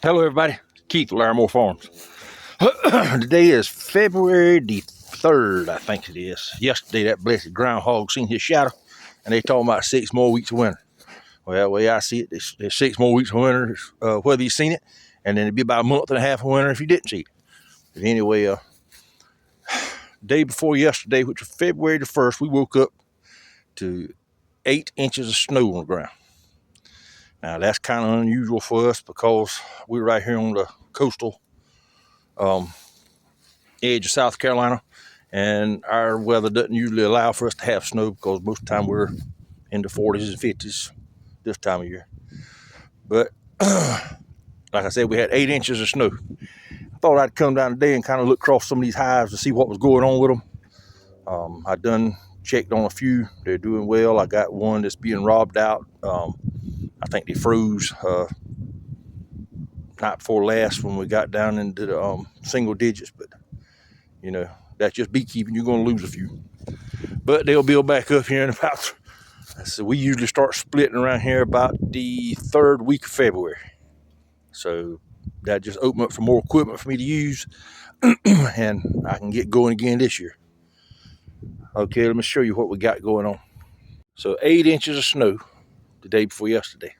Hello, everybody. Keith, Larimore Farms. Today is February the 3rd, I think it is. Yesterday, that blessed groundhog seen his shadow, and they talking about 6 more weeks of winter. Well, the way I see it, there's 6 more weeks of winter, whether you seen it, and then it'd be about a month and a half of winter if you didn't see it. But anyway, day before yesterday, which was February the 1st, we woke up to 8 inches of snow on the ground. Now, that's kind of unusual for us because we're right here on the coastal edge of South Carolina, and our weather doesn't usually allow for us to have snow because most of the time we're in the 40s and 50s this time of year. But like I said, we had 8 inches of snow. I thought I'd come down today and kind of look across some of these hives to see what was going on with them. I done checked on a few. They're doing well. I got one that's being robbed out. I think they froze night before last when we got down into the single digits, but you know, that's just beekeeping. You're going to lose a few, but they'll build back up here in about, so we usually start splitting around here about the 3rd week of February. So that just opened up for more equipment for me to use and I can get going again this year. Okay, let me show you what we got going on. So 8 inches of snow the day before yesterday,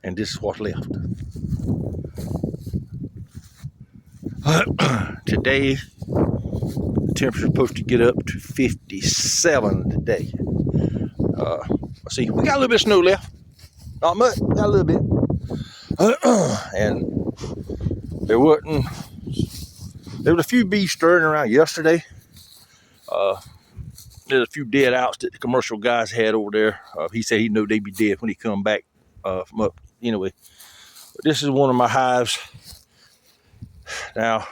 and this is what's left. Today, the temperature's supposed to get up to 57 today. Let's see, we got a little bit of snow left. Not much, got a little bit. And there was a few bees stirring around yesterday. There's a few dead outs that the commercial guys had over there. He said he knew they'd be dead when he come back from up. Anyway, but this is one of my hives. Now,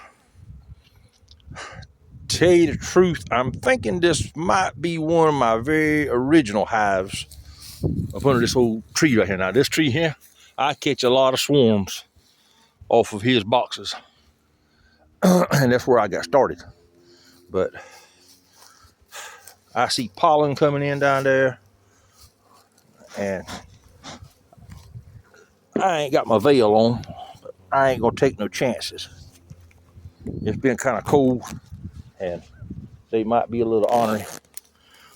tell you the truth, I'm thinking this might be one of my very original hives up under this old tree right here. Now, this tree here, I catch a lot of swarms off of his boxes. And that's where I got started. But I see pollen coming in down there, and I ain't got my veil on, but I ain't gonna take no chances. It's been kind of cold, and they might be a little ornery.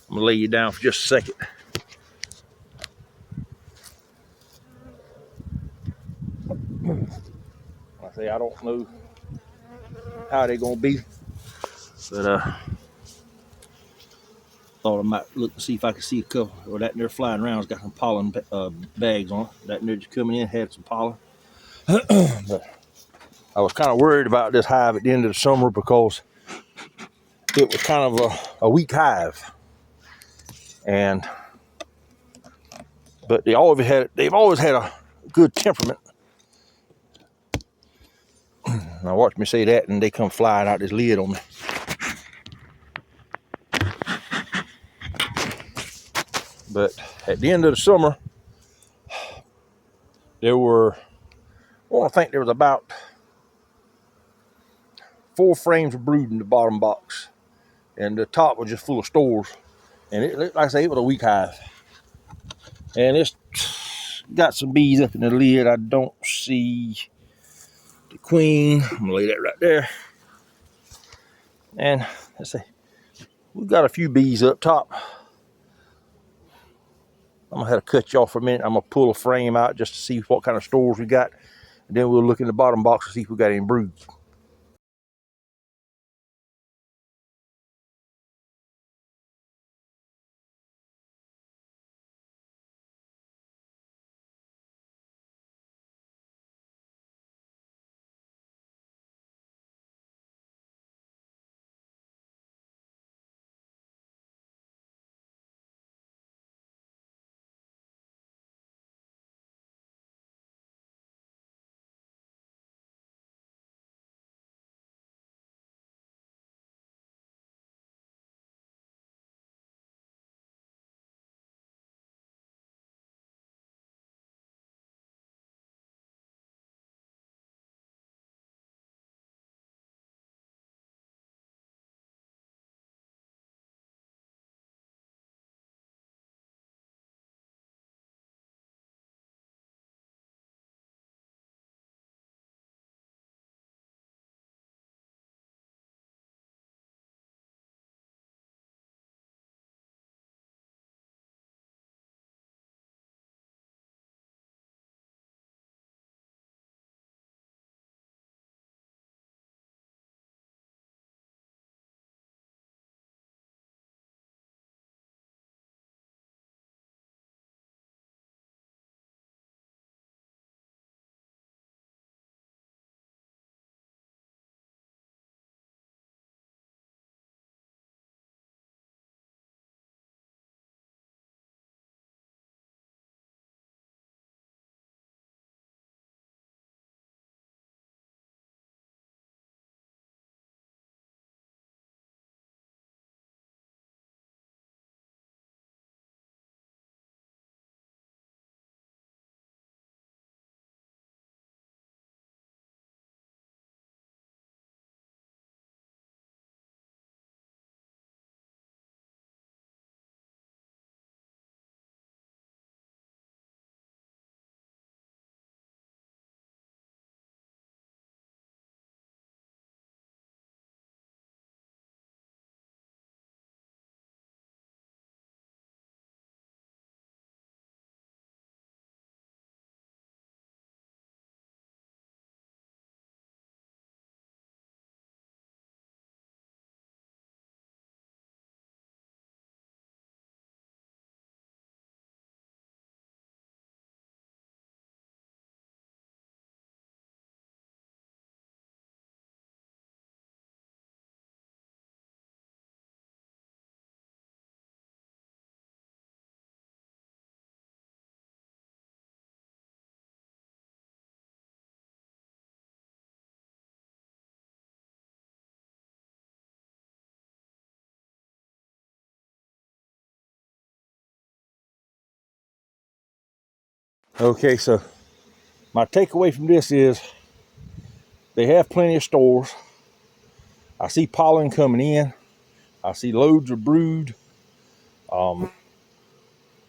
I'm gonna lay you down for just a second. I say I don't know how they're gonna be, but thought I might look to see if I could see a couple. Or that there flying around has got some pollen bags on it. That there just coming in had some pollen. But I was kind of worried about this hive at the end of the summer because it was kind of a weak hive, but they've always had a good temperament. Now watch me say that, and they come flying out this lid on me. But at the end of the summer, I think there was about 4 frames of brood in the bottom box, and the top was just full of stores. And it, like I say, it was a weak hive. And it's got some bees up in the lid. I don't see the queen. I'm gonna lay that right there. And let's see, we've got a few bees up top. I'm gonna have to cut you off for a minute. I'm gonna pull a frame out just to see what kind of stores we got. And then we'll look in the bottom box to see if we got any brood. Okay, so my takeaway from this is they have plenty of stores. I see pollen coming in. I see loads of brood.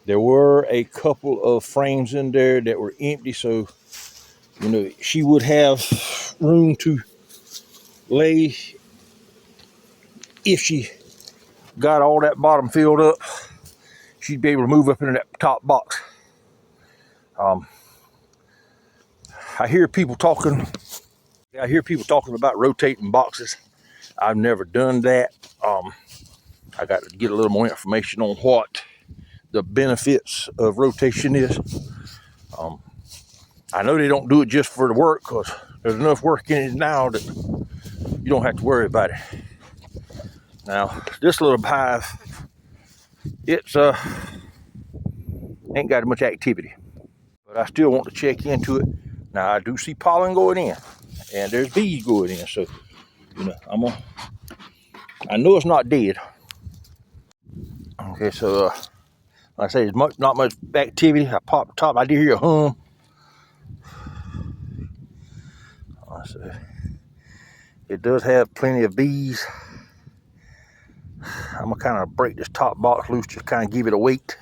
There were a couple of frames in there that were empty, so she would have room to lay if she got all that bottom filled up. She'd be able to move up into that top box. I hear people talking about rotating boxes. I've never done that. I got to get a little more information on what the benefits of rotation is. I know they don't do it just for the work, because there's enough work in it now that you don't have to worry about it. Now, this little hive, it's ain't got much activity, but I still want to check into it. Now, I do see pollen going in, and there's bees going in, so I know it's not dead. Okay, so like I say, there's not much activity. I popped the top. I did hear a hum. So it does have plenty of bees. I'm gonna kind of break this top box loose, just kind of give it a weight,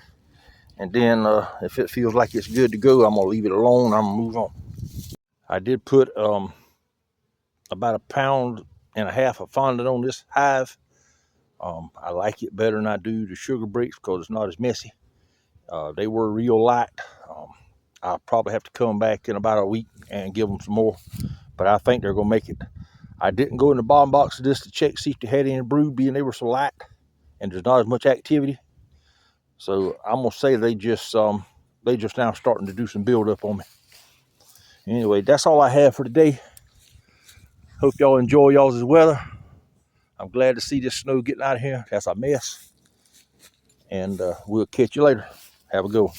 and then if it feels like it's good to go, I'm gonna leave it alone. I'm gonna move on. I did put about 1.5 pounds of fondant on this hive. I like it better than I do the sugar bricks because it's not as messy. They were real light. I'll probably have to come back in about a week and give them some more, but I think they're gonna make it. I didn't go in the bottom box of this to check, see if they had any brood, being they were so light and there's not as much activity. So I'm gonna say they just now starting to do some build up on me. Anyway, that's all I have for today. Hope y'all enjoy y'all's weather. I'm glad to see this snow getting out of here. That's a mess. And we'll catch you later. Have a good one.